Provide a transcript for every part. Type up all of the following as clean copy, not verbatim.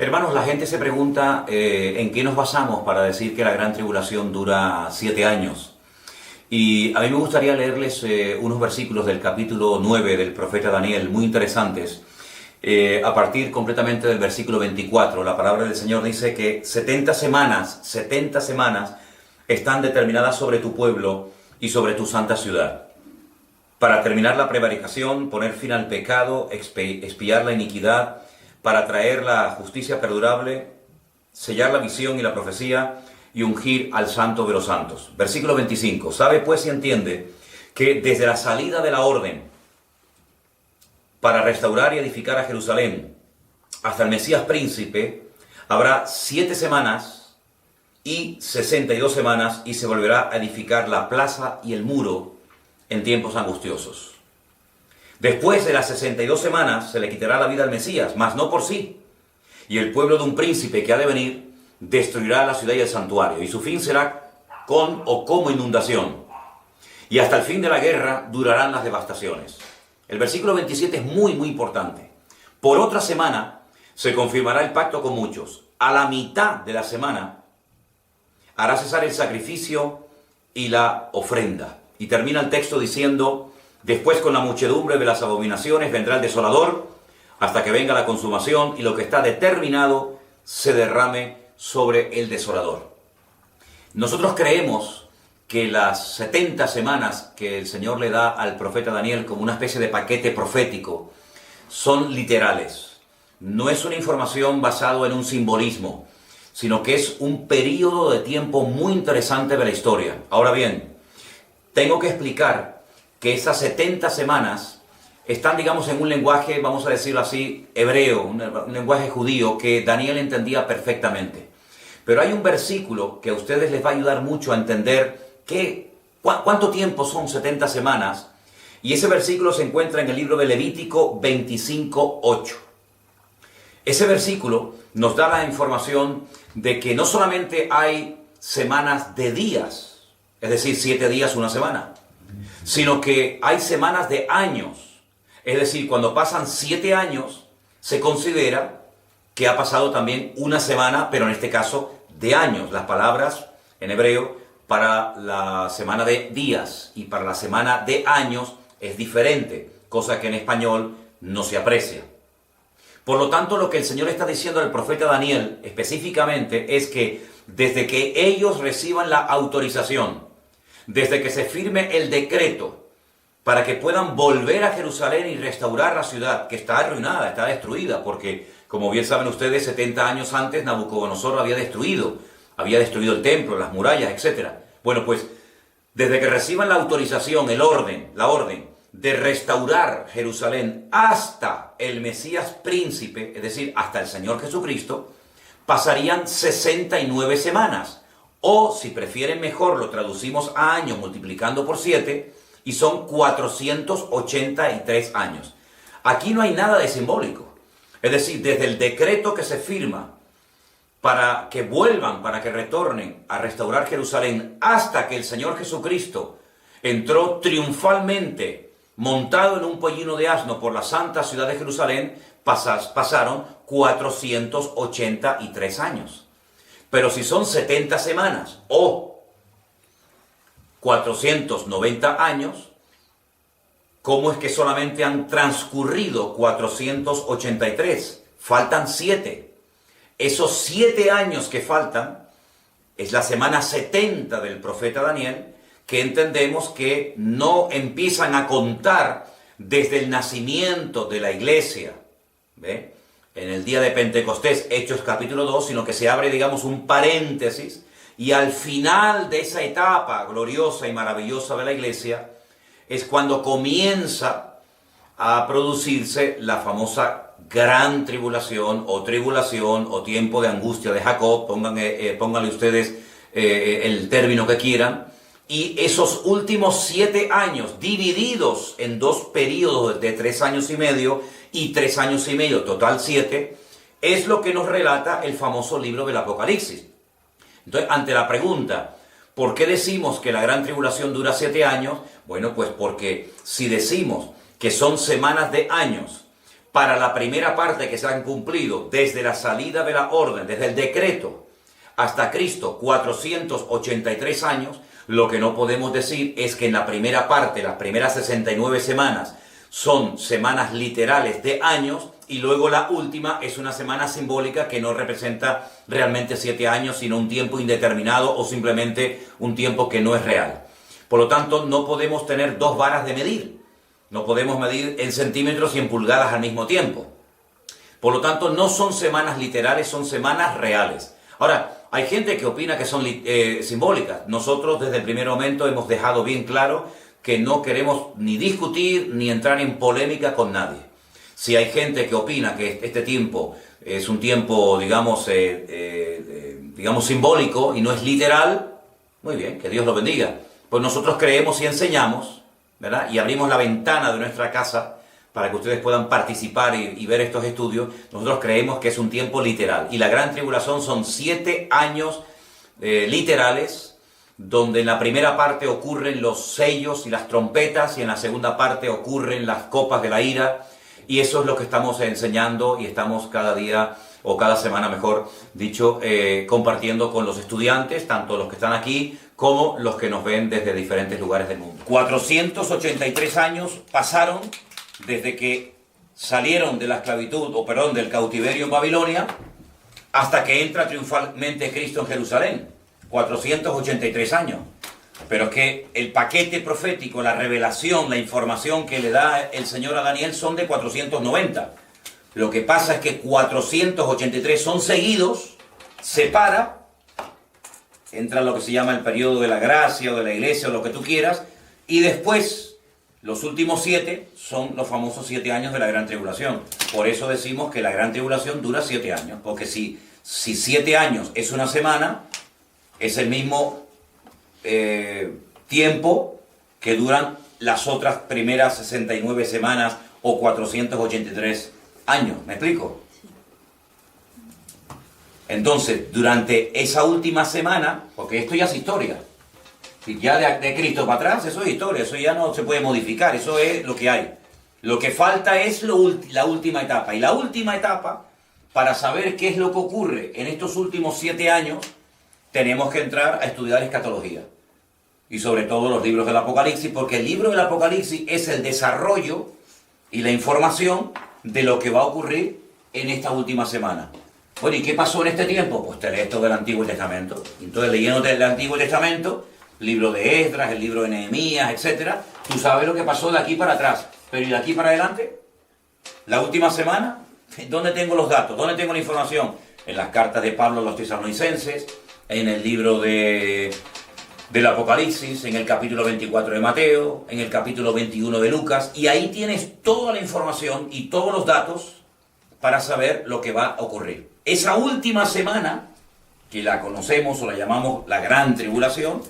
Hermanos, la gente se pregunta en qué nos basamos para decir que la gran tribulación dura 7 años. Y a mí me gustaría leerles unos versículos del capítulo 9 del profeta Daniel, muy interesantes. A partir completamente del versículo 24, la palabra del Señor dice que 70 semanas están determinadas sobre tu pueblo y sobre tu santa ciudad, para terminar la prevaricación, poner fin al pecado, expiar la iniquidad, para traer la justicia perdurable, sellar la visión y la profecía y ungir al santo de los santos. Versículo 25. Sabe pues y entiende que desde la salida de la orden para restaurar y edificar a Jerusalén hasta el Mesías príncipe, habrá 7 semanas y 62 semanas y se volverá a edificar la plaza y el muro en tiempos angustiosos. Después de las 62 semanas se le quitará la vida al Mesías, mas no por sí. Y el pueblo de un príncipe que ha de venir destruirá la ciudad y el santuario, y su fin será con o como inundación. Y hasta el fin de la guerra durarán las devastaciones. El versículo 27 es muy importante. Por otra semana se confirmará el pacto con muchos. A la mitad de la semana hará cesar el sacrificio y la ofrenda. Y termina el texto diciendo: después con la muchedumbre de las abominaciones vendrá el desolador, hasta que venga la consumación y lo que está determinado se derrame sobre el desolador. Nosotros creemos que las 70 semanas que el Señor le da al profeta Daniel como una especie de paquete profético son literales. No es una información basada en un simbolismo, sino que es un periodo de tiempo muy interesante de la historia. Ahora bien, tengo que explicar que esas 70 semanas están, digamos, en un lenguaje, vamos a decirlo así, hebreo, un lenguaje judío que Daniel entendía perfectamente. Pero hay un versículo que a ustedes les va a ayudar mucho a entender cuánto tiempo son 70 semanas, y ese versículo se encuentra en el libro de Levítico 25:8. Ese versículo nos da la información de que no solamente hay semanas de días, es decir, 7 días, una semana, sino que hay semanas de años. Es decir, cuando pasan 7 años, se considera que ha pasado también una semana, pero en este caso de años. Las palabras en hebreo para la semana de días y para la semana de años es diferente, cosa que en español no se aprecia. Por lo tanto, lo que el Señor está diciendo al profeta Daniel específicamente es que desde que ellos reciban la autorización, desde que se firme el decreto para que puedan volver a Jerusalén y restaurar la ciudad, que está arruinada, está destruida, porque, como bien saben ustedes, 70 años antes Nabucodonosor había destruido el templo, las murallas, etc. Bueno, pues, desde que reciban la autorización, la orden de restaurar Jerusalén hasta el Mesías príncipe, es decir, hasta el Señor Jesucristo, pasarían 69 semanas. O, si prefieren mejor, lo traducimos a años multiplicando por 7 y son 483 años. Aquí no hay nada de simbólico. Es decir, desde el decreto que se firma para que vuelvan, para que retornen a restaurar Jerusalén, hasta que el Señor Jesucristo entró triunfalmente montado en un pollino de asno por la santa ciudad de Jerusalén, pasaron 483 años. Pero si son 70 semanas o 490 años, ¿cómo es que solamente han transcurrido 483? Faltan 7. Esos 7 años que faltan es la semana 70 del profeta Daniel, que entendemos que no empiezan a contar desde el nacimiento de la iglesia, ¿ve?, en el día de Pentecostés, Hechos capítulo 2, sino que se abre, digamos, un paréntesis, y al final de esa etapa gloriosa y maravillosa de la iglesia es cuando comienza a producirse la famosa gran tribulación o tiempo de angustia de Jacob, pónganle ustedes el término que quieran, y esos últimos 7 años divididos en 2 periodos de 3 años y medio y 3 años y medio, total 7, es lo que nos relata el famoso libro del Apocalipsis. Entonces, ante la pregunta, ¿por qué decimos que la gran tribulación dura 7 años? Bueno, pues porque si decimos que son semanas de años, para la primera parte que se han cumplido desde la salida de la orden, desde el decreto hasta Cristo, 483 años, lo que no podemos decir es que en la primera parte, las primeras 69 semanas, son semanas literales de años, y luego la última es una semana simbólica que no representa realmente 7 años, sino un tiempo indeterminado o simplemente un tiempo que no es real. Por lo tanto, no podemos tener dos varas de medir. No podemos medir en centímetros y en pulgadas al mismo tiempo. Por lo tanto, no son semanas literales, son semanas reales. Ahora, hay gente que opina que son simbólicas. Nosotros desde el primer momento hemos dejado bien claro que no queremos ni discutir ni entrar en polémica con nadie. Si hay gente que opina que este tiempo es un tiempo, digamos, simbólico y no es literal, muy bien, que Dios lo bendiga. Pues nosotros creemos y enseñamos, ¿verdad? Y abrimos la ventana de nuestra casa para que ustedes puedan participar y ver estos estudios. Nosotros creemos que es un tiempo literal. Y la gran tribulación son 7 años literales, donde en la primera parte ocurren los sellos y las trompetas, y en la segunda parte ocurren las copas de la ira. Y eso es lo que estamos enseñando y estamos cada día, o cada semana mejor dicho, compartiendo con los estudiantes, tanto los que están aquí como los que nos ven desde diferentes lugares del mundo. 483 años pasaron desde que salieron de la esclavitud, del cautiverio en Babilonia, hasta que entra triunfalmente Cristo en Jerusalén. 483 años. Pero es que el paquete profético, la revelación, la información que le da el Señor a Daniel son de 490. Lo que pasa es que 483 son seguidos, se para, entra lo que se llama el periodo de la gracia o de la iglesia o lo que tú quieras, y después los últimos 7 son los famosos 7 años de la gran tribulación. Por eso decimos que la gran tribulación dura 7 años, porque si 7 años es una semana, es el mismo tiempo que duran las otras primeras 69 semanas o 483 años. ¿Me explico? Entonces, durante esa última semana, porque esto ya es historia, y ya de Cristo para atrás, eso es historia, eso ya no se puede modificar, eso es lo que hay. Lo que falta es la última etapa. Y la última etapa, para saber qué es lo que ocurre en estos últimos 7 años, tenemos que entrar a estudiar escatología. Y sobre todo los libros del Apocalipsis, porque el libro del Apocalipsis es el desarrollo y la información de lo que va a ocurrir en esta última semana. Bueno, ¿y qué pasó en este tiempo? Pues te lees todo el Antiguo Testamento. Entonces, leyendo el Antiguo Testamento, el libro de Esdras, el libro de Nehemías, etc., tú sabes lo que pasó de aquí para atrás. Pero ¿y de aquí para adelante? ¿La última semana? ¿Dónde tengo los datos? ¿Dónde tengo la información? En las cartas de Pablo a los tesalonicenses, en el libro del Apocalipsis, en el capítulo 24 de Mateo, en el capítulo 21 de Lucas, y ahí tienes toda la información y todos los datos para saber lo que va a ocurrir. Esa última semana, que la conocemos o la llamamos la Gran Tribulación,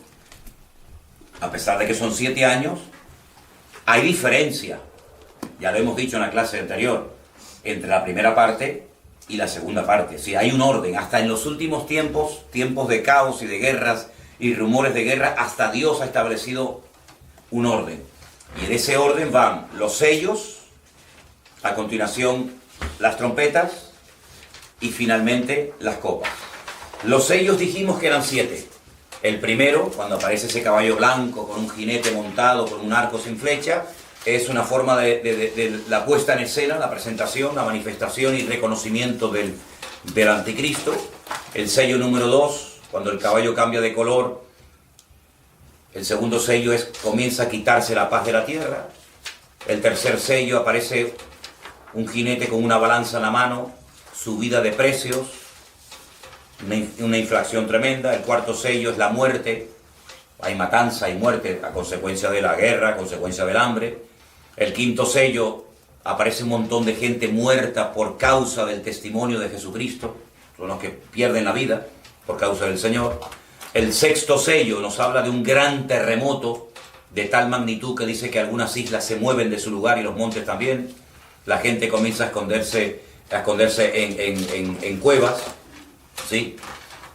a pesar de que son 7 años, hay diferencia, ya lo hemos dicho en la clase anterior, entre la primera parte y la segunda parte. Si hay un orden, hasta en los últimos tiempos de caos y de guerras y rumores de guerra, hasta Dios ha establecido un orden. Y en ese orden van los sellos, a continuación las trompetas y finalmente las copas. Los sellos dijimos que eran 7. El primero, cuando aparece ese caballo blanco con un jinete montado con un arco sin flecha, es una forma de la puesta en escena, la presentación, la manifestación y reconocimiento del anticristo. El sello número 2, cuando el caballo cambia de color, el segundo sello comienza a quitarse la paz de la tierra. El tercer sello, aparece un jinete con una balanza en la mano, subida de precios, una inflación tremenda. El cuarto sello es la muerte, hay matanza y muerte a consecuencia de la guerra, a consecuencia del hambre. El quinto sello, aparece un montón de gente muerta por causa del testimonio de Jesucristo, son los que pierden la vida por causa del Señor. El sexto sello nos habla de un gran terremoto de tal magnitud que dice que algunas islas se mueven de su lugar y los montes también. La gente comienza a esconderse en cuevas, ¿sí?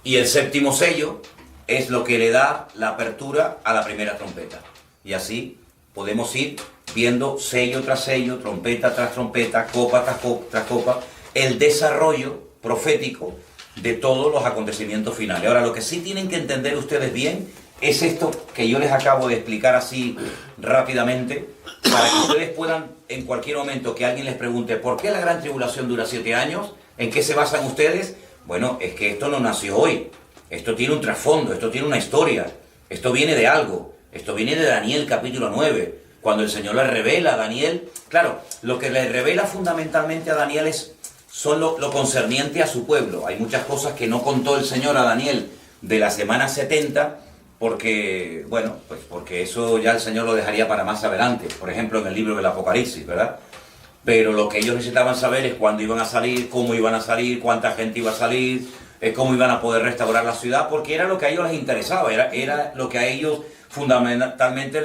Y el séptimo sello es lo que le da la apertura a la primera trompeta. Y así podemos ir viendo sello tras sello, trompeta tras trompeta, copa tras copa, el desarrollo profético de todos los acontecimientos finales. Ahora, lo que sí tienen que entender ustedes bien es esto que yo les acabo de explicar así rápidamente, para que ustedes puedan, en cualquier momento que alguien les pregunte ¿por qué la gran tribulación dura 7 años? ¿En qué se basan ustedes? Bueno, es que esto no nació hoy. Esto tiene un trasfondo, esto tiene una historia. Esto viene de algo. Esto viene de Daniel capítulo 9. Cuando el Señor le revela a Daniel. Claro, lo que le revela fundamentalmente a Daniel son lo concerniente a su pueblo. Hay muchas cosas que no contó el Señor a Daniel de la semana 70, porque, bueno, pues porque eso ya el Señor lo dejaría para más adelante. Por ejemplo, en el libro del Apocalipsis, ¿verdad? Pero lo que ellos necesitaban saber es cuándo iban a salir, cómo iban a salir, cuánta gente iba a salir, cómo iban a poder restaurar la ciudad, porque era lo que a ellos les interesaba, era lo que a ellos fundamentalmente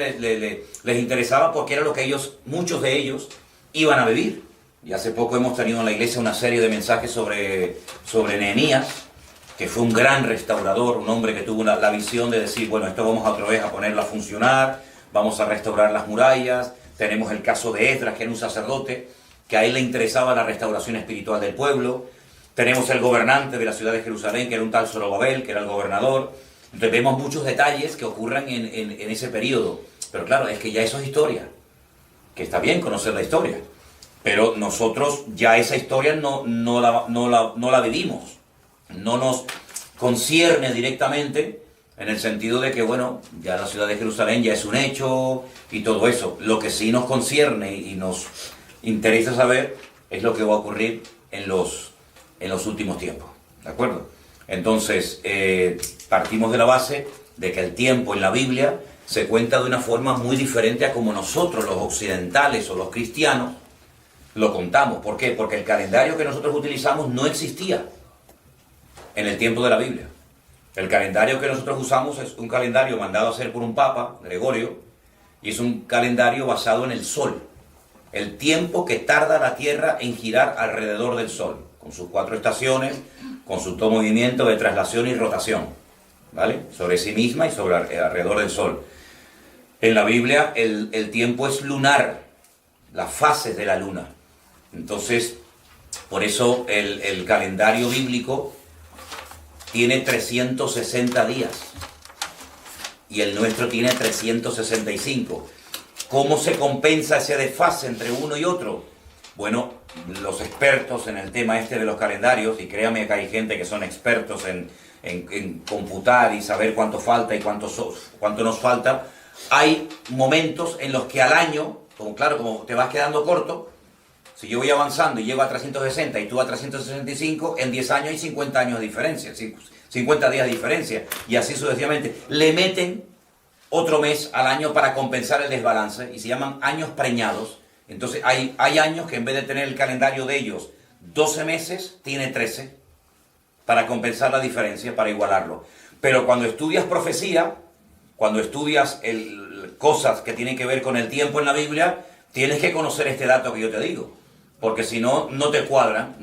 les interesaba, porque era lo que muchos de ellos iban a vivir. Y hace poco hemos tenido en la iglesia una serie de mensajes sobre Nehemías, que fue un gran restaurador, un hombre que tuvo la visión de decir, bueno, esto vamos otra vez a ponerlo a funcionar, vamos a restaurar las murallas. Tenemos el caso de Esdras, que era un sacerdote, que a él le interesaba la restauración espiritual del pueblo. Tenemos el gobernante de la ciudad de Jerusalén, que era un tal Zorobabel, que era el gobernador. Entonces vemos muchos detalles que ocurran en ese periodo. Pero claro, es que ya eso es historia, que está bien conocer la historia. Pero nosotros ya esa historia no la vivimos. No nos concierne directamente, en el sentido de que, bueno, ya la ciudad de Jerusalén ya es un hecho y todo eso. Lo que sí nos concierne y nos interesa saber es lo que va a ocurrir en los últimos tiempos. ¿De acuerdo? Entonces, partimos de la base de que el tiempo en la Biblia se cuenta de una forma muy diferente a como nosotros, los occidentales o los cristianos, lo contamos. ¿Por qué? Porque el calendario que nosotros utilizamos no existía en el tiempo de la Biblia. El calendario que nosotros usamos es un calendario mandado a hacer por un papa, Gregorio, y es un calendario basado en el Sol. El tiempo que tarda la Tierra en girar alrededor del Sol, con sus 4 estaciones, con su todo movimiento de traslación y rotación, ¿vale? Sobre sí misma y sobre alrededor del Sol. En la Biblia el tiempo es lunar, las fases de la luna. Entonces, por eso el calendario bíblico tiene 360 días y el nuestro tiene 365. ¿Cómo se compensa ese desfase entre uno y otro? Bueno, los expertos en el tema de los calendarios, y créame que hay gente que son expertos en computar y saber cuánto falta y cuánto nos falta, hay momentos en los que al año, como te vas quedando corto, si yo voy avanzando y llego a 360 y tú a 365, en 10 años hay 50 años de diferencia, 50 días de diferencia, y así sucesivamente. Le meten otro mes al año para compensar el desbalance, y se llaman años preñados. Entonces hay años que en vez de tener el calendario de ellos 12 meses, tiene 13, para compensar la diferencia, para igualarlo. Pero cuando estudias profecía, cuando estudias cosas que tienen que ver con el tiempo en la Biblia, tienes que conocer este dato que yo te digo. Porque si no, no te cuadran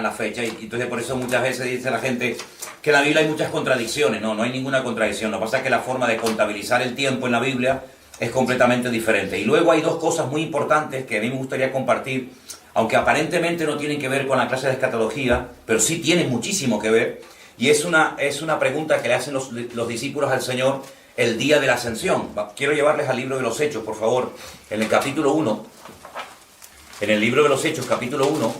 la fecha. Y entonces por eso muchas veces dice la gente que en la Biblia hay muchas contradicciones. No hay ninguna contradicción. Lo que pasa es que la forma de contabilizar el tiempo en la Biblia es completamente diferente. Y luego hay 2 cosas muy importantes que a mí me gustaría compartir, aunque aparentemente no tienen que ver con la clase de escatología, pero sí tienen muchísimo que ver. Y es una pregunta que le hacen los discípulos al Señor el día de la ascensión. Quiero llevarles al libro de los Hechos, por favor, en el capítulo 1. En el libro de los Hechos, capítulo 1,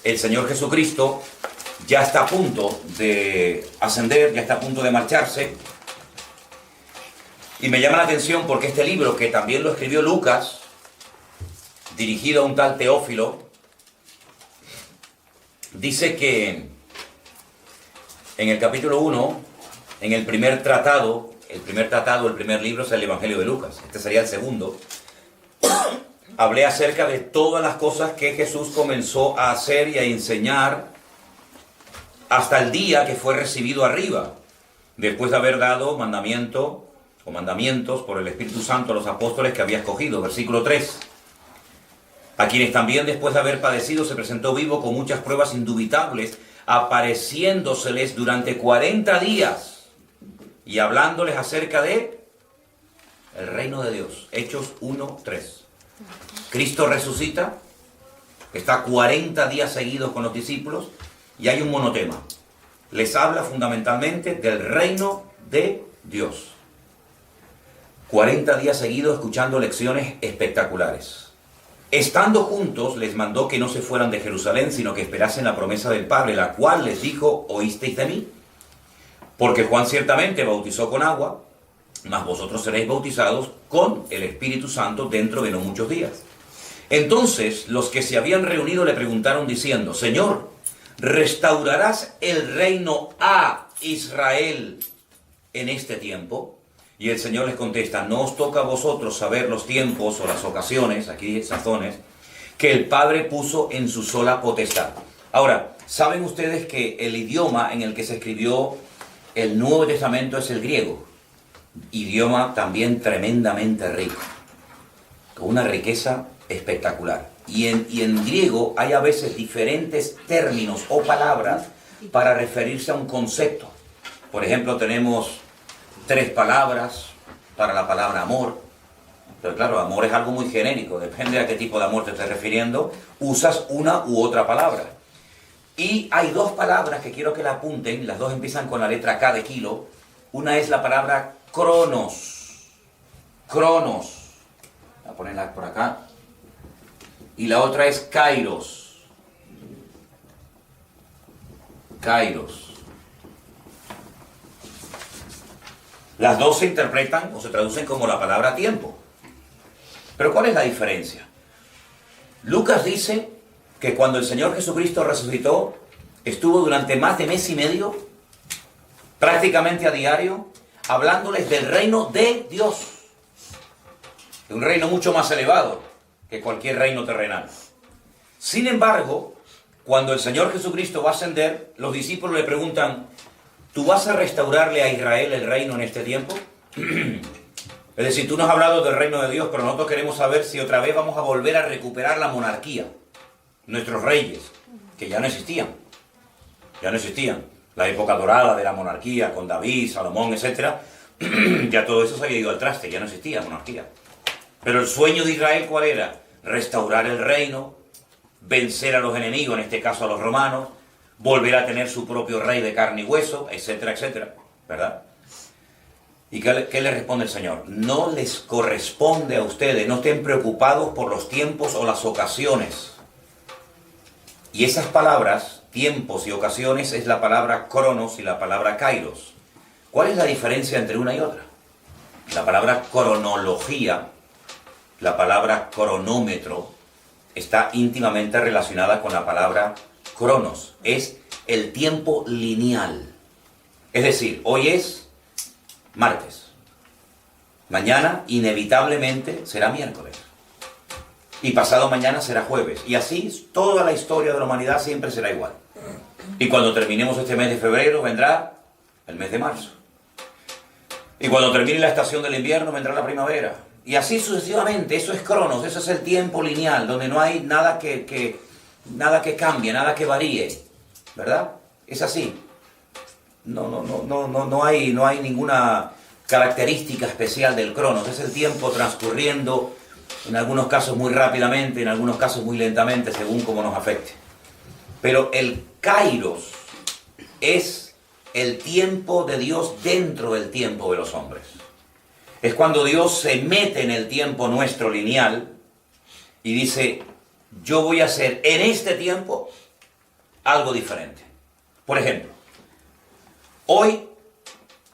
el Señor Jesucristo ya está a punto de ascender, ya está a punto de marcharse. Y me llama la atención porque este libro, que también lo escribió Lucas, dirigido a un tal Teófilo, dice que en el capítulo 1, en el primer libro es el Evangelio de Lucas. Este sería el segundo. Hablé acerca de todas las cosas que Jesús comenzó a hacer y a enseñar hasta el día que fue recibido arriba, después de haber dado mandamientos por el Espíritu Santo a los apóstoles que había escogido. Versículo 3. A quienes también después de haber padecido se presentó vivo con muchas pruebas indubitables, apareciéndoseles durante 40 días y hablándoles acerca de el reino de Dios. Hechos 1:3. Cristo resucita, está 40 días seguidos con los discípulos y hay un monotema. Les habla fundamentalmente del reino de Dios. 40 días seguidos escuchando lecciones espectaculares. Estando juntos, les mandó que no se fueran de Jerusalén, sino que esperasen la promesa del Padre, la cual les dijo: ¿oísteis de mí? Porque Juan ciertamente bautizó con agua, mas vosotros seréis bautizados con el Espíritu Santo dentro de no muchos días. Entonces los que se habían reunido le preguntaron diciendo: Señor, ¿restaurarás el reino a Israel en este tiempo? Y el Señor les contesta: no os toca a vosotros saber los tiempos o las ocasiones, aquí sazones, que el Padre puso en su sola potestad. Ahora, ¿saben ustedes que el idioma en el que se escribió el Nuevo Testamento es el griego? Idioma también tremendamente rico, con una riqueza espectacular. Y en griego hay a veces diferentes términos o palabras para referirse a un concepto. Por ejemplo, tenemos 3 palabras para la palabra amor. Pero claro, amor es algo muy genérico, depende a qué tipo de amor te estés refiriendo, usas una u otra palabra. Y hay 2 palabras que quiero que la apunten, las 2 empiezan con la letra K de kilo. Una es la palabra cronos, cronos, voy a ponerla por acá, y la otra es kairos, kairos. Las 2 se interpretan o se traducen como la palabra tiempo. Pero ¿cuál es la diferencia? Lucas dice que cuando el Señor Jesucristo resucitó, estuvo durante más de mes y medio, prácticamente a diario, hablándoles del reino de Dios. De un reino mucho más elevado que cualquier reino terrenal. Sin embargo, cuando el Señor Jesucristo va a ascender, los discípulos le preguntan: ¿tú vas a restaurarle a Israel el reino en este tiempo? Es decir, tú nos has hablado del reino de Dios, pero nosotros queremos saber si otra vez vamos a volver a recuperar la monarquía. Nuestros reyes, que ya no existían. Ya no existían. La época dorada de la monarquía, con David, Salomón, etc. Ya todo eso se había ido al traste, ya no existía monarquía. Pero el sueño de Israel, ¿cuál era? Restaurar el reino, vencer a los enemigos, en este caso a los romanos, volver a tener su propio rey de carne y hueso, etcétera, etcétera, ¿verdad? ¿Y qué le responde el Señor? No les corresponde a ustedes, no estén preocupados por los tiempos o las ocasiones. Y esas palabras, tiempos y ocasiones, es la palabra cronos y la palabra kairos. ¿Cuál es la diferencia entre una y otra? La palabra cronología, la palabra cronómetro, está íntimamente relacionada con la palabra cronos. Es el tiempo lineal. Es decir, hoy es martes. Mañana, inevitablemente, será miércoles. Y pasado mañana será jueves. Y así, toda la historia de la humanidad siempre será igual. Y cuando terminemos este mes de febrero, vendrá el mes de marzo. Y cuando termine la estación del invierno, vendrá la primavera. Y así sucesivamente. Eso es cronos, eso es el tiempo lineal, donde no hay nada que cambie, nada que varíe. ¿Verdad? Es así. No hay ninguna característica especial del cronos. Es el tiempo transcurriendo, en algunos casos muy rápidamente, en algunos casos muy lentamente, según como nos afecte. Pero el kairos es el tiempo de Dios dentro del tiempo de los hombres. Es cuando Dios se mete en el tiempo nuestro lineal y dice: yo voy a hacer en este tiempo algo diferente. Por ejemplo, hoy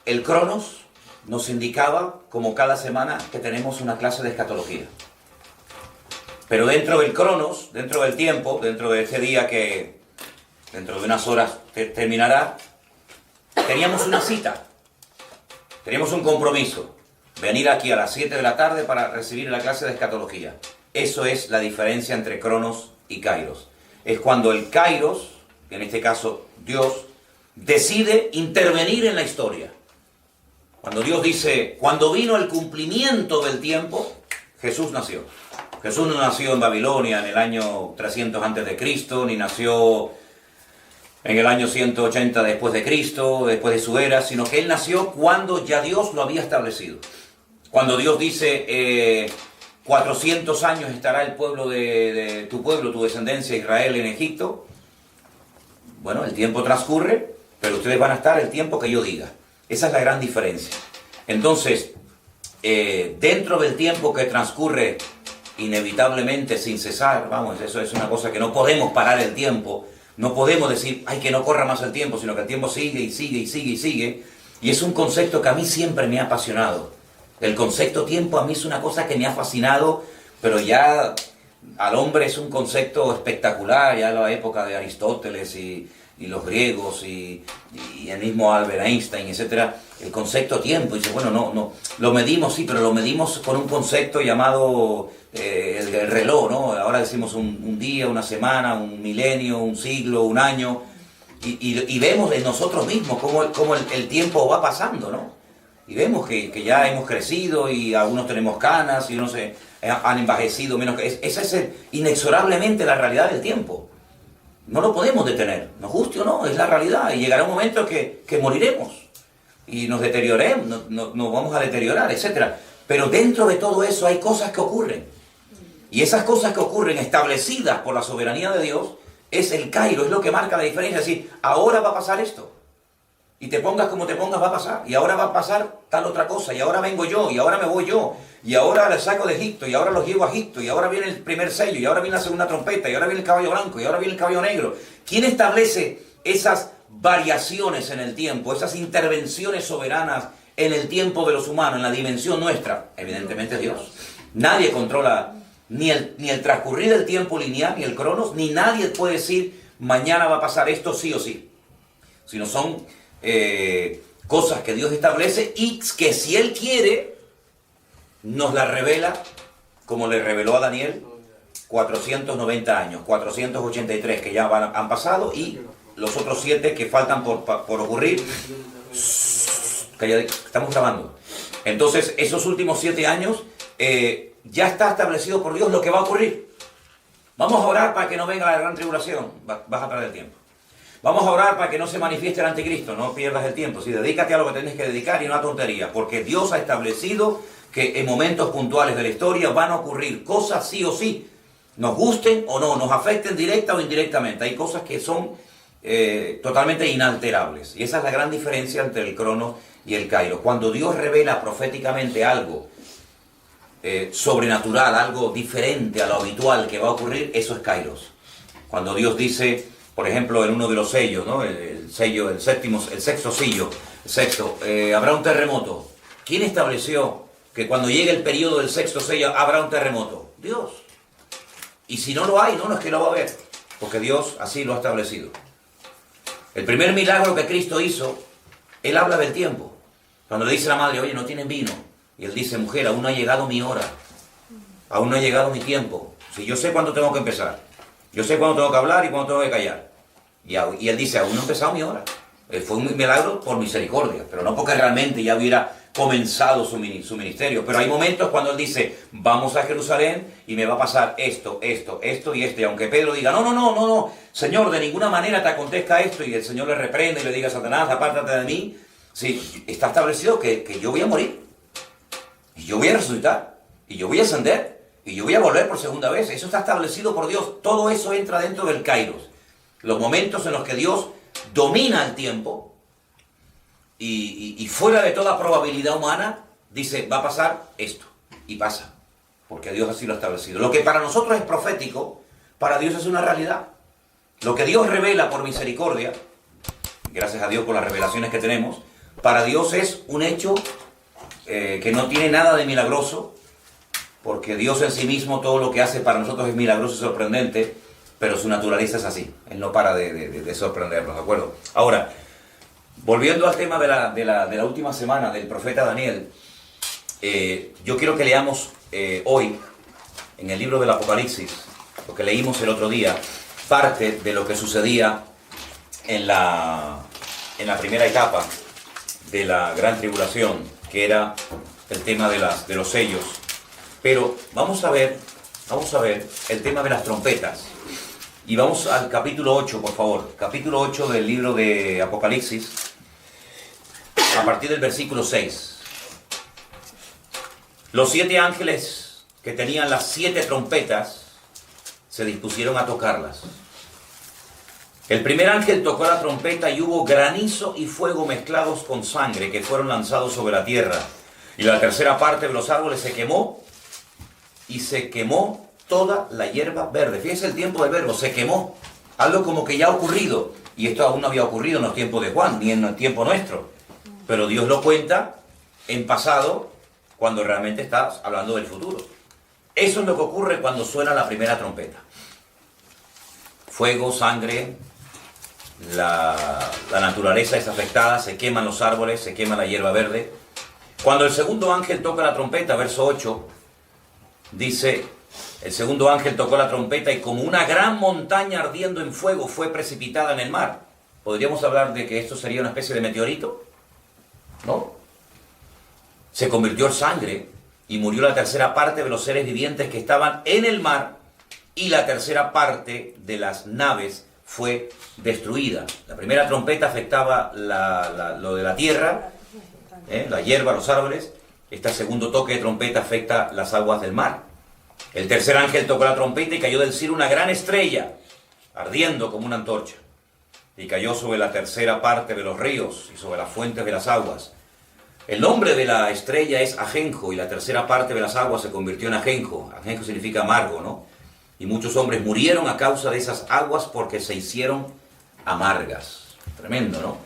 el cronos nos indicaba, como cada semana, que tenemos una clase de escatología. Pero dentro del cronos, dentro del tiempo, dentro de ese día que dentro de unas horas terminará, teníamos una cita, teníamos un compromiso. Venir aquí a las 7 de la tarde para recibir la clase de escatología. Eso es la diferencia entre cronos y kairos. Es cuando el kairos, en este caso Dios, decide intervenir en la historia. Cuando Dios dice: cuando vino el cumplimiento del tiempo, Jesús nació. Jesús no nació en Babilonia en el año 300 antes de Cristo, ni nació en el año 180 después de Cristo, después de su era, sino que Él nació cuando ya Dios lo había establecido. Cuando Dios dice, 400 años estará el pueblo de tu pueblo, tu descendencia Israel en Egipto. Bueno, el tiempo transcurre, pero ustedes van a estar el tiempo que yo diga. Esa es la gran diferencia. Entonces, dentro del tiempo que transcurre inevitablemente sin cesar, vamos, eso es una cosa que no podemos parar el tiempo, no podemos decir, ay, que no corra más el tiempo, sino que el tiempo sigue y sigue y sigue y sigue. Y es un concepto que a mí siempre me ha apasionado. El concepto tiempo a mí es una cosa que me ha fascinado, pero ya al hombre es un concepto espectacular, ya en la época de Aristóteles y los griegos y el mismo Albert Einstein, etcétera, el concepto tiempo. Y dice, bueno, no, lo medimos, sí, pero lo medimos con un concepto llamado el reloj, ¿no? Ahora decimos un día, una semana, un milenio, un siglo, un año, y vemos en nosotros mismos cómo el tiempo va pasando, ¿no? Y vemos que ya hemos crecido y algunos tenemos canas y unos han envejecido menos. Esa es inexorablemente la realidad del tiempo. No lo podemos detener, nos guste o no, es la realidad. Y llegará un momento que moriremos y nos deterioremos, nos vamos a deteriorar, etc. Pero dentro de todo eso hay cosas que ocurren. Y esas cosas que ocurren establecidas por la soberanía de Dios es el Cairo, es lo que marca la diferencia. Es decir, ahora va a pasar esto. Y te pongas como te pongas va a pasar. Y ahora va a pasar tal otra cosa. Y ahora vengo yo. Y ahora me voy yo. Y ahora les saco de Egipto. Y ahora los llevo a Egipto. Y ahora viene el primer sello. Y ahora viene la segunda trompeta. Y ahora viene el caballo blanco. Y ahora viene el caballo negro. ¿Quién establece esas variaciones en el tiempo? Esas intervenciones soberanas en el tiempo de los humanos, en la dimensión nuestra. Evidentemente Dios. Nadie controla ni el transcurrir del tiempo lineal, ni el cronos. Ni nadie puede decir mañana va a pasar esto sí o sí. Sino son cosas que Dios establece y que si Él quiere nos las revela, como le reveló a Daniel 490 años, 483 que ya han pasado y los otros 7 que faltan por ocurrir. Estamos grabando. Entonces esos últimos 7 años ya está establecido por Dios lo que va a ocurrir. Vamos a orar para que no venga la gran tribulación. Vas a perder el tiempo. Vamos a orar para que no se manifieste el anticristo, no pierdas el tiempo. Sí, dedícate a lo que tienes que dedicar y no a tonterías, porque Dios ha establecido que en momentos puntuales de la historia van a ocurrir cosas sí o sí, nos gusten o no, nos afecten directa o indirectamente. Hay cosas que son totalmente inalterables. Y esa es la gran diferencia entre el Cronos y el Kairos. Cuando Dios revela proféticamente algo sobrenatural, algo diferente a lo habitual que va a ocurrir, eso es Kairos. Cuando Dios dice, por ejemplo, en uno de los sellos, ¿no? El sello, el sexto sello, habrá un terremoto. ¿Quién estableció que cuando llegue el periodo del sexto sello habrá un terremoto? Dios. Y si no lo hay, no es que lo va a haber, porque Dios así lo ha establecido. El primer milagro que Cristo hizo, Él habla del tiempo. Cuando le dice a la madre, oye, no tienen vino. Y Él dice, mujer, aún no ha llegado mi hora. Aún no ha llegado mi tiempo. Si yo sé cuándo tengo que empezar. Yo sé cuándo tengo que hablar y cuándo tengo que callar. Y Él dice, aún no ha empezado mi hora. Fue un milagro por misericordia, pero no porque realmente ya hubiera comenzado su ministerio. Pero hay momentos cuando Él dice, vamos a Jerusalén y me va a pasar esto y esto. Y aunque Pedro diga, no, Señor, de ninguna manera te acontezca esto. Y el Señor le reprende y le diga, Satanás, apártate de mí. Sí, está establecido que yo voy a morir. Y yo voy a resucitar. Y yo voy a ascender. Y yo voy a volver por segunda vez. Eso está establecido por Dios. Todo eso entra dentro del Kairos. Los momentos en los que Dios domina el tiempo y fuera de toda probabilidad humana, dice, va a pasar esto. Y pasa. Porque Dios así lo ha establecido. Lo que para nosotros es profético, para Dios es una realidad. Lo que Dios revela por misericordia, gracias a Dios por las revelaciones que tenemos, para Dios es un hecho que no tiene nada de milagroso, porque Dios en sí mismo todo lo que hace para nosotros es milagroso y sorprendente, pero su naturaleza es así. Él no para de sorprendernos, ¿de acuerdo? Ahora, volviendo al tema de la última semana del profeta Daniel, yo quiero que leamos hoy, en el libro del Apocalipsis, lo que leímos el otro día, parte de lo que sucedía en la primera etapa de la gran tribulación, que era el tema de los sellos. Pero vamos a ver el tema de las trompetas. Y vamos al capítulo 8, por favor. Capítulo 8 del libro de Apocalipsis, a partir del versículo 6. Los 7 ángeles que tenían las 7 trompetas se dispusieron a tocarlas. El primer ángel tocó la trompeta y hubo granizo y fuego mezclados con sangre que fueron lanzados sobre la tierra. Y la tercera parte de los árboles se quemó y se quemó toda la hierba verde. Fíjense el tiempo del verbo, se quemó. Algo como que ya ha ocurrido. Y esto aún no había ocurrido en los tiempos de Juan, ni en el tiempo nuestro. Pero Dios lo cuenta en pasado, cuando realmente está hablando del futuro. Eso es lo que ocurre cuando suena la primera trompeta. Fuego, sangre, la naturaleza es afectada, se queman los árboles, se quema la hierba verde. Cuando el segundo ángel toca la trompeta, verso 8, dice, el segundo ángel tocó la trompeta y como una gran montaña ardiendo en fuego fue precipitada en el mar. ¿Podríamos hablar de que esto sería una especie de meteorito? ¿No? Se convirtió en sangre y murió la tercera parte de los seres vivientes que estaban en el mar y la tercera parte de las naves fue destruida. La primera trompeta afectaba lo de la tierra, la hierba, los árboles. Este segundo toque de trompeta afecta las aguas del mar. El tercer ángel tocó la trompeta y cayó del cielo una gran estrella, ardiendo como una antorcha. Y cayó sobre la tercera parte de los ríos y sobre las fuentes de las aguas. El nombre de la estrella es Ajenjo y la tercera parte de las aguas se convirtió en Ajenjo. Ajenjo significa amargo, ¿no? Y muchos hombres murieron a causa de esas aguas porque se hicieron amargas. Tremendo, ¿no?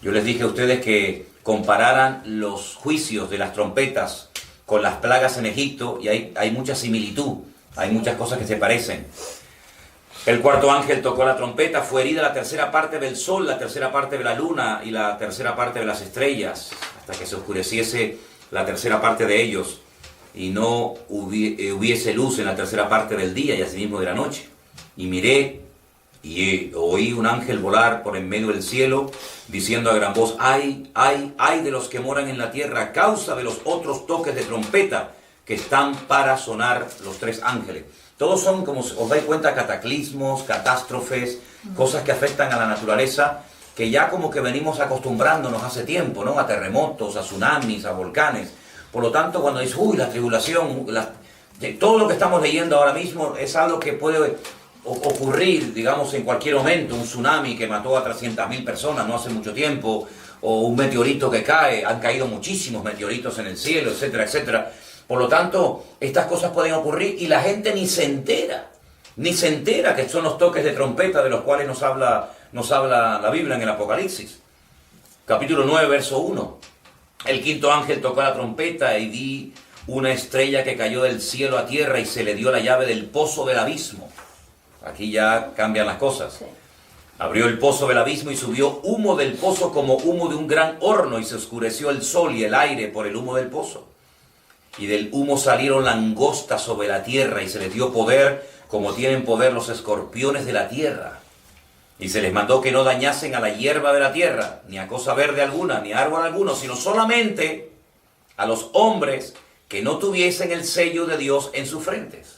Yo les dije a ustedes que compararan los juicios de las trompetas con las plagas en Egipto y hay mucha similitud, hay muchas cosas que se parecen. El cuarto ángel tocó la trompeta, fue herida la tercera parte del sol, la tercera parte de la luna y la tercera parte de las estrellas, hasta que se oscureciese la tercera parte de ellos y no hubiese luz en la tercera parte del día y asimismo de la noche. Y miré y oí un ángel volar por en medio del cielo, diciendo a gran voz, ¡ay, ay, ay de los que moran en la tierra a causa de los otros toques de trompeta que están para sonar los 3 ángeles! Todos son, como os dais cuenta, cataclismos, catástrofes, cosas que afectan a la naturaleza, que ya como que venimos acostumbrándonos hace tiempo, ¿no? A terremotos, a tsunamis, a volcanes. Por lo tanto, cuando dices, uy, la tribulación, todo lo que estamos leyendo ahora mismo es algo que puede ocurrir, digamos, en cualquier momento. Un tsunami que mató a 300.000 personas no hace mucho tiempo, o un meteorito que cae, han caído muchísimos meteoritos en el cielo, etcétera, etcétera. Por lo tanto, estas cosas pueden ocurrir y la gente ni se entera que son los toques de trompeta de los cuales nos habla la Biblia en el Apocalipsis. Capítulo 9, verso 1. El quinto ángel tocó la trompeta y vi una estrella que cayó del cielo a tierra y se le dio la llave del pozo del abismo. Aquí ya cambian las cosas. Abrió el pozo del abismo y subió humo del pozo como humo de un gran horno y se oscureció el sol y el aire por el humo del pozo. Y del humo salieron langostas sobre la tierra y se les dio poder como tienen poder los escorpiones de la tierra. Y se les mandó que no dañasen a la hierba de la tierra, ni a cosa verde alguna, ni a árbol alguno, sino solamente a los hombres que no tuviesen el sello de Dios en sus frentes.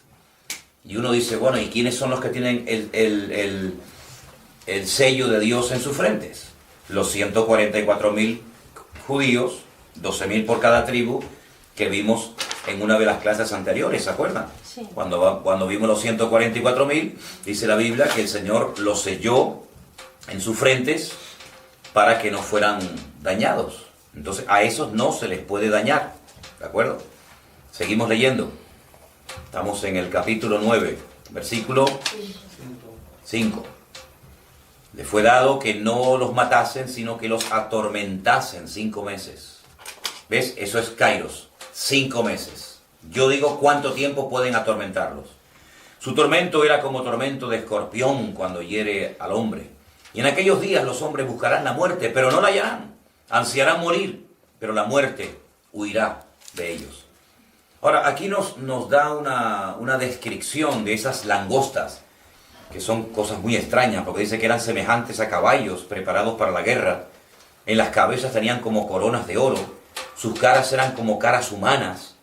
Y uno dice, bueno, ¿y quiénes son los que tienen el sello de Dios en sus frentes? Los 144.000 judíos, 12.000 por cada tribu, que vimos en una de las clases anteriores, ¿se acuerdan? Sí. Cuando vimos los 144.000, dice la Biblia que el Señor los selló en sus frentes para que no fueran dañados. Entonces a esos no se les puede dañar, ¿de acuerdo? Seguimos leyendo. Estamos en el capítulo 9, versículo 5. Le fue dado que no los matasen, sino que los atormentasen 5 meses. ¿Ves? Eso es Kairos. 5 meses. Yo digo, ¿cuánto tiempo pueden atormentarlos? Su tormento era como tormento de escorpión cuando hiere al hombre. Y en aquellos días los hombres buscarán la muerte, pero no la hallarán. Ansiarán morir, pero la muerte huirá de ellos. Ahora, aquí nos da una descripción de esas langostas, que son cosas muy extrañas, porque dice que eran semejantes a caballos preparados para la guerra. En las cabezas tenían como coronas de oro. Sus caras eran como caras humanas,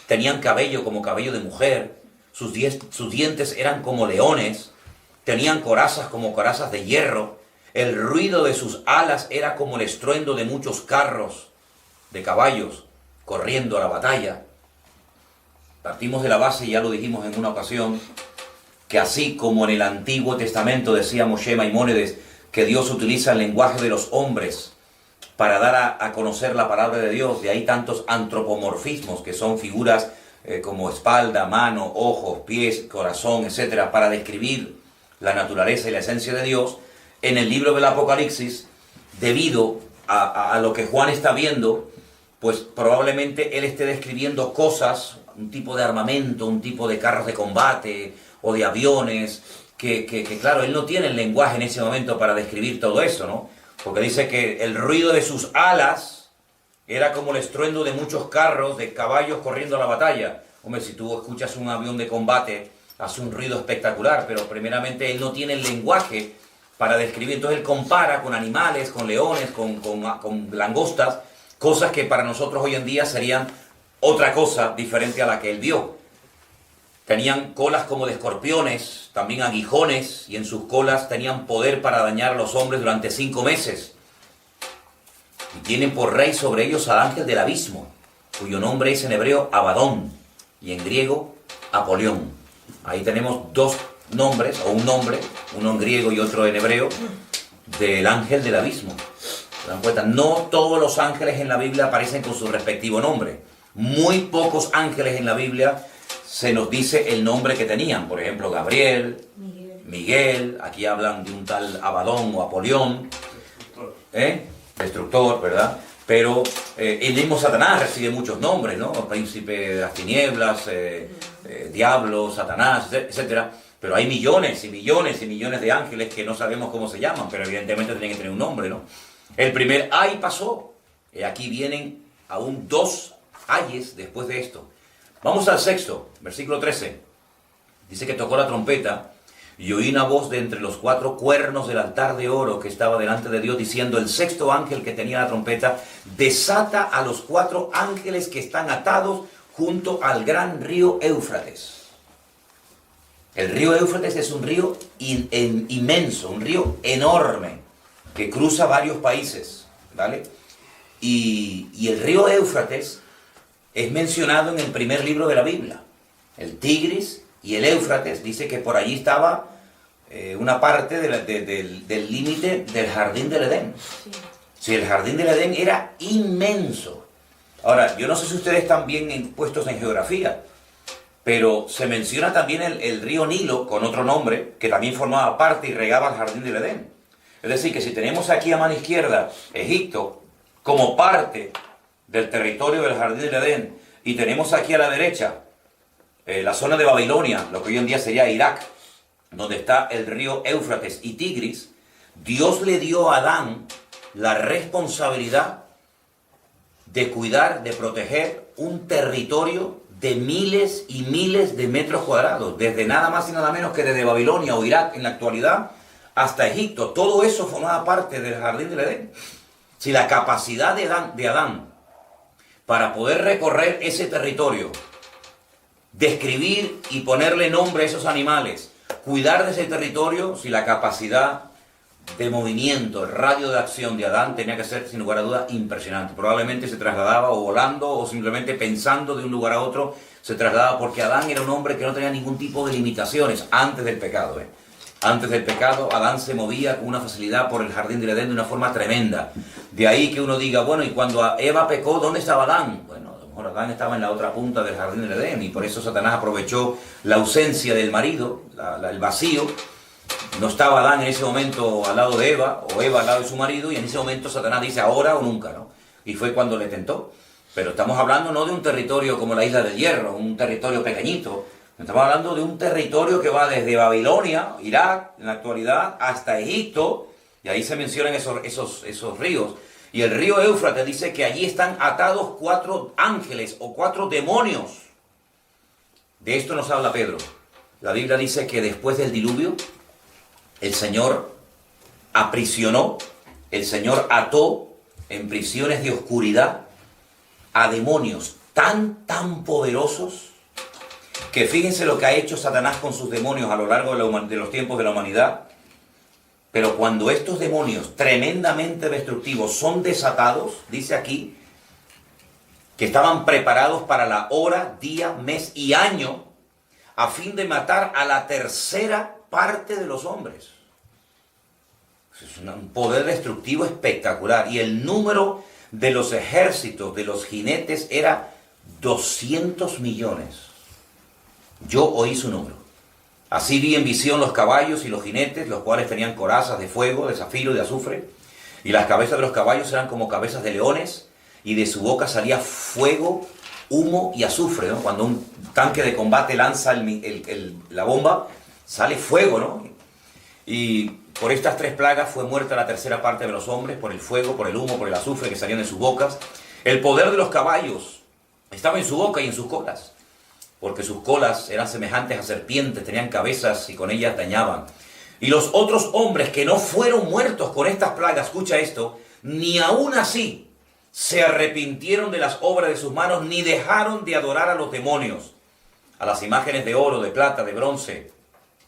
tenían cabello como cabello de mujer, sus dientes eran como leones, tenían corazas como corazas de hierro, el ruido de sus alas era como el estruendo de muchos carros de caballos corriendo a la batalla, Partimos de la base, ya lo dijimos en una ocasión, que así como en el Antiguo Testamento decía Moshe Maimónides, que Dios utiliza el lenguaje de los hombres para dar a conocer la palabra de Dios, de ahí tantos antropomorfismos, que son figuras como espalda, mano, ojos, pies, corazón, etcétera, para describir la naturaleza y la esencia de Dios. En el libro del Apocalipsis, debido a lo que Juan está viendo, pues probablemente él esté describiendo cosas, un tipo de armamento, un tipo de carros de combate o de aviones, que claro, él no tiene el lenguaje en ese momento para describir todo eso, ¿no? Porque dice que el ruido de sus alas era como el estruendo de muchos carros, de caballos corriendo a la batalla. Hombre, si tú escuchas un avión de combate, hace un ruido espectacular, pero primeramente él no tiene el lenguaje para describir. Entonces él compara con animales, con leones, con langostas, cosas que para nosotros hoy en día serían otra cosa diferente a la que él vio. Tenían colas como de escorpiones, también aguijones, y en sus colas tenían poder para dañar a los hombres durante 5 meses. Y tienen por rey sobre ellos al ángel del abismo, cuyo nombre es en hebreo Abadón, y en griego Apolión. Ahí tenemos 2 nombres, o un nombre, uno en griego y otro en hebreo, del ángel del abismo. ¿Se dan cuenta? No todos los ángeles en la Biblia aparecen con su respectivo nombre. Muy pocos ángeles en la Biblia se nos dice el nombre que tenían. Por ejemplo, Gabriel, Miguel, aquí hablan de un tal Abadón o Apolión, destructor, ¿verdad? Pero el mismo Satanás recibe muchos nombres, ¿no? Príncipe de las tinieblas, diablo, Satanás, etcétera. Pero hay millones y millones y millones de ángeles que no sabemos cómo se llaman, pero evidentemente tienen que tener un nombre, ¿no? El primer ay pasó, y aquí vienen aún 2 ayes después de esto. Vamos al sexto, versículo 13. Dice que tocó la trompeta y oí una voz de entre los 4 cuernos del altar de oro que estaba delante de Dios diciendo: el sexto ángel que tenía la trompeta desata a los 4 ángeles que están atados junto al gran río Éufrates. El río Éufrates es un río inmenso, un río enorme que cruza varios países, ¿vale? Y el río Éufrates es mencionado en el primer libro de la Biblia. El Tigris y el Éufrates, dice que por allí estaba una parte del límite del jardín del Edén. Sí, el jardín del Edén era inmenso. Ahora, yo no sé si ustedes están bien puestos en geografía, pero se menciona también el río Nilo, con otro nombre, que también formaba parte y regaba el jardín del Edén. Es decir, que si tenemos aquí a mano izquierda Egipto como parte del territorio del jardín del Edén, y tenemos aquí a la derecha la zona de Babilonia, lo que hoy en día sería Irak, donde está el río Éufrates y Tigris, Dios le dio a Adán la responsabilidad de cuidar, de proteger un territorio de miles y miles de metros cuadrados, desde nada más y nada menos que desde Babilonia o Irak en la actualidad hasta Egipto. Todo eso formaba parte del jardín del Edén. Si la capacidad de Adán para poder recorrer ese territorio, describir y ponerle nombre a esos animales, cuidar de ese territorio, si la capacidad de movimiento, el radio de acción de Adán tenía que ser, sin lugar a dudas, impresionante. Probablemente se trasladaba o volando o simplemente pensando de un lugar a otro, se trasladaba, porque Adán era un hombre que no tenía ningún tipo de limitaciones antes del pecado. Antes del pecado, Adán se movía con una facilidad por el jardín del Edén de una forma tremenda. De ahí que uno diga, bueno, y cuando Eva pecó, ¿dónde estaba Adán? Bueno, a lo mejor Adán estaba en la otra punta del jardín del Edén, y por eso Satanás aprovechó la ausencia del marido, el vacío. No estaba Adán en ese momento al lado de Eva, o Eva al lado de su marido, y en ese momento Satanás dice ahora o nunca, ¿no? Y fue cuando le tentó. Pero estamos hablando no de un territorio como la Isla del Hierro, un territorio pequeñito. Estamos hablando de un territorio que va desde Babilonia, Irak, en la actualidad, hasta Egipto, y ahí se mencionan esos ríos. Y el río Éufrates dice que allí están atados 4 ángeles o 4 demonios. De esto nos habla Pedro. La Biblia dice que después del diluvio, el Señor aprisionó, el Señor ató en prisiones de oscuridad a demonios tan poderosos, que fíjense lo que ha hecho Satanás con sus demonios a lo largo de los tiempos de la humanidad. Pero cuando estos demonios tremendamente destructivos son desatados, dice aquí, que estaban preparados para la hora, día, mes y año, a fin de matar a la tercera parte de los hombres. Es un poder destructivo espectacular. Y el número de los ejércitos, de los jinetes, era 200 millones. Yo oí su número. Así vi en visión los caballos y los jinetes, los cuales tenían corazas de fuego, de zafiro y de azufre. Y las cabezas de los caballos eran como cabezas de leones, y de su boca salía fuego, humo y azufre, ¿no? Cuando un tanque de combate lanza la bomba, sale fuego, ¿no? Y por estas 3 plagas fue muerta la tercera parte de los hombres, por el fuego, por el humo, por el azufre que salían de sus bocas. El poder de los caballos estaba en su boca y en sus colas, porque sus colas eran semejantes a serpientes, tenían cabezas y con ellas dañaban. Y los otros hombres que no fueron muertos con estas plagas, escucha esto, ni aún así se arrepintieron de las obras de sus manos, ni dejaron de adorar a los demonios, a las imágenes de oro, de plata, de bronce,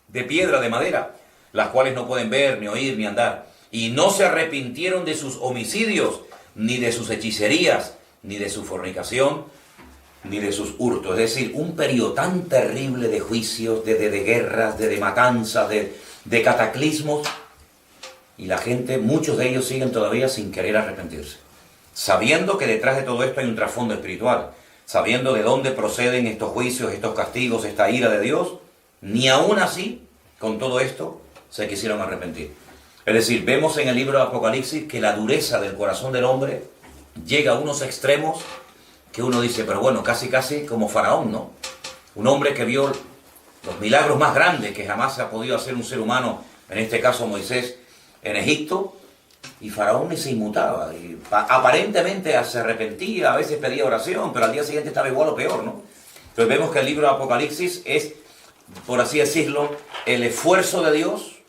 de piedra, de madera, las cuales no pueden ver, ni oír, ni andar. Y no se arrepintieron de sus homicidios, ni de sus hechicerías, ni de su fornicación, ni de sus hurtos. Es decir, un periodo tan terrible de juicios, de guerras, de matanzas, de cataclismos, y la gente, muchos de ellos siguen todavía sin querer arrepentirse, sabiendo que detrás de todo esto hay un trasfondo espiritual, sabiendo de dónde proceden estos juicios, estos castigos, esta ira de Dios. Ni aún así, con todo esto, se quisieron arrepentir. Es decir, vemos en el libro de Apocalipsis que la dureza del corazón del hombre llega a unos extremos que uno dice, pero bueno, casi como Faraón, ¿no? Un hombre que vio los milagros más grandes que jamás ha podido hacer un ser humano, en este caso Moisés, en Egipto, y Faraón ni se inmutaba, y aparentemente se arrepentía, a veces pedía oración, pero al día siguiente estaba igual o peor, ¿no? Entonces vemos que el libro de Apocalipsis es, por así decirlo, el esfuerzo de Dios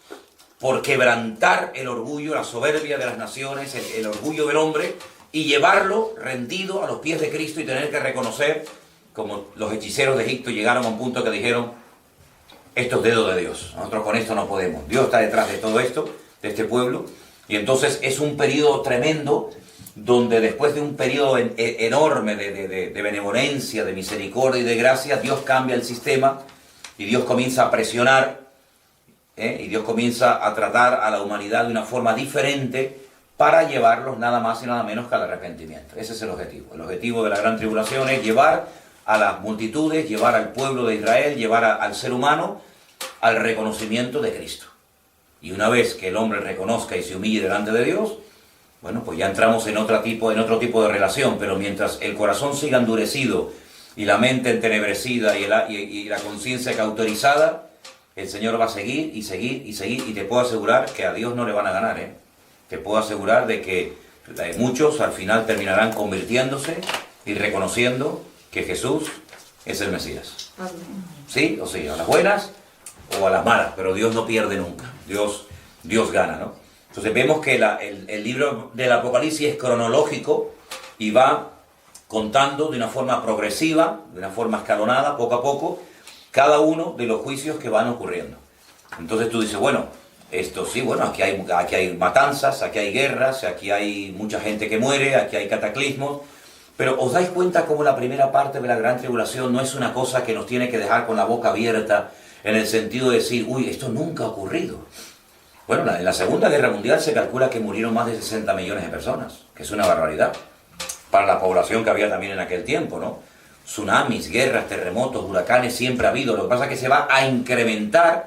por quebrantar el orgullo, la soberbia de las naciones, el orgullo del hombre, y llevarlo rendido a los pies de Cristo y tener que reconocer, como los hechiceros de Egipto llegaron a un punto que dijeron, esto es dedo de Dios, nosotros con esto no podemos, Dios está detrás de todo esto, de este pueblo. Y entonces es un periodo tremendo donde después de un periodo enorme de benevolencia, de misericordia y de gracia, Dios cambia el sistema y Dios comienza a presionar, y Dios comienza a tratar a la humanidad de una forma diferente para llevarlos nada más y nada menos que al arrepentimiento. Ese es el objetivo. El objetivo de la gran tribulación es llevar a las multitudes, llevar al pueblo de Israel, llevar al ser humano al reconocimiento de Cristo. Y una vez que el hombre reconozca y se humille delante de Dios, bueno, pues ya entramos en otro tipo de relación. Pero mientras el corazón siga endurecido y la mente entenebrecida y la conciencia cauterizada, el Señor va a seguir y seguir y seguir. Y te puedo asegurar que a Dios no le van a ganar, ¿eh? Te puedo asegurar de que muchos al final terminarán convirtiéndose y reconociendo que Jesús es el Mesías. ¿Sí? O sí, a las buenas o a las malas, pero Dios no pierde nunca. Dios gana, ¿no? Entonces vemos que el libro del Apocalipsis es cronológico y va contando de una forma progresiva, de una forma escalonada, poco a poco, cada uno de los juicios que van ocurriendo. Entonces tú dices, bueno, esto sí, bueno, aquí hay matanzas, aquí hay guerras, aquí hay mucha gente que muere, aquí hay cataclismos, pero ¿os dais cuenta cómo la primera parte de la gran tribulación no es una cosa que nos tiene que dejar con la boca abierta, en el sentido de decir, uy, esto nunca ha ocurrido? Bueno, en la Segunda Guerra Mundial se calcula que murieron más de 60 millones de personas, que es una barbaridad, para la población que había también en aquel tiempo, ¿no? Tsunamis, guerras, terremotos, huracanes, siempre ha habido. Lo que pasa es que se va a incrementar,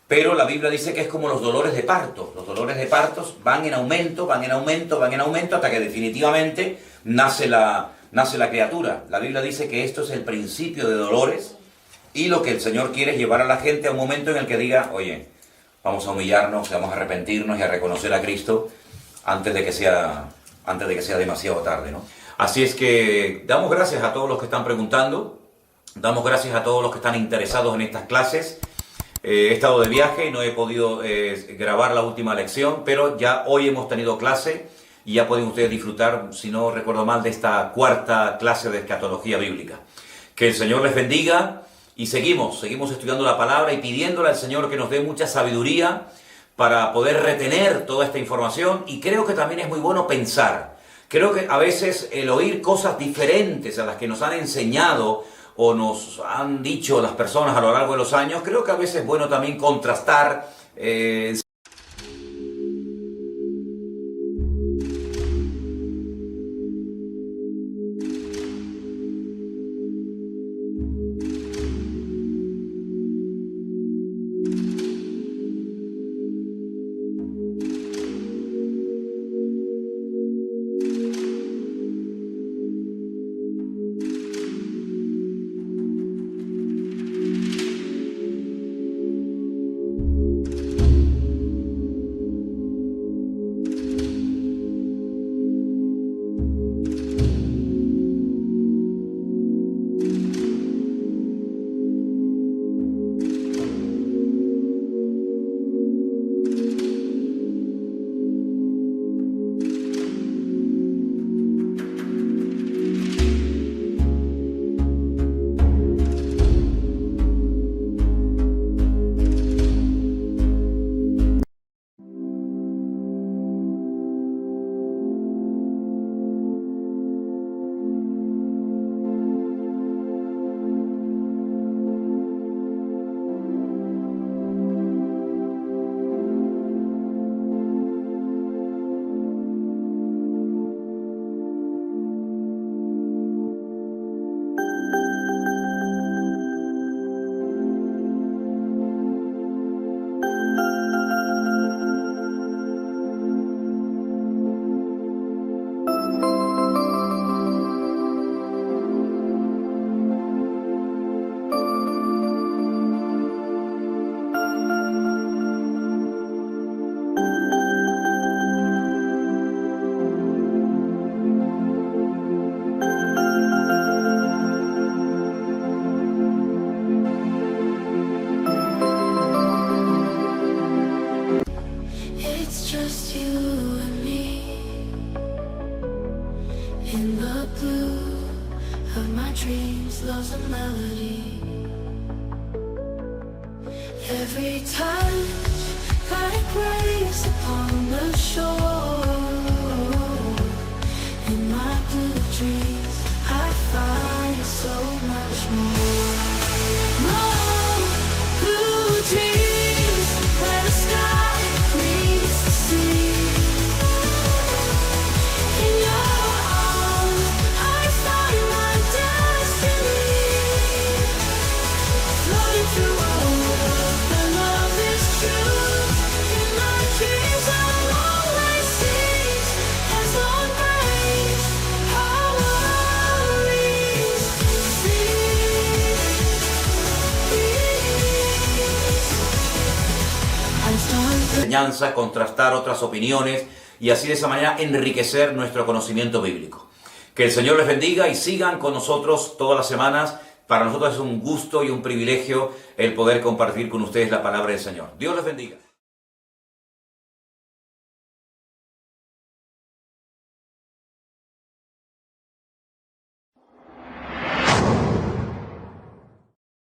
pero la Biblia dice que es como los dolores de parto. Los dolores de partos van en aumento, van en aumento, van en aumento, hasta que definitivamente nace la criatura. La Biblia dice que esto es el principio de dolores, y lo que el Señor quiere es llevar a la gente a un momento en el que diga, oye, vamos a humillarnos, vamos a arrepentirnos y a reconocer a Cristo antes de que sea demasiado tarde, ¿no? Así es que damos gracias a todos los que están preguntando, damos gracias a todos los que están interesados en estas clases. He estado de viaje y no he podido grabar la última lección, pero ya hoy hemos tenido clase y ya pueden ustedes disfrutar, si no recuerdo mal, de esta cuarta clase de escatología bíblica. Que el Señor les bendiga. Y seguimos estudiando la palabra y pidiéndole al Señor que nos dé mucha sabiduría para poder retener toda esta información. Y creo que también es muy bueno pensar Creo que a veces el oír cosas diferentes a las que nos han enseñado o nos han dicho las personas a lo largo de los años, creo que a veces es bueno también contrastar. It's just you and me in the blue of my dreams, love's a melody. Every touch like waves upon the shore. In my blue dreams I find so much more. More blue dreams where the sky meets the sea. In your arms I find my destiny. Floating through a world where love is true. In my dreams I'll always sing as on breaks our worries Enseñanza, contrastar otras opiniones y así de esa manera enriquecer nuestro conocimiento bíblico. Que el Señor les bendiga y sigan con nosotros todas las semanas. Para nosotros es un gusto y un privilegio el poder compartir con ustedes la palabra del Señor. Dios les bendiga.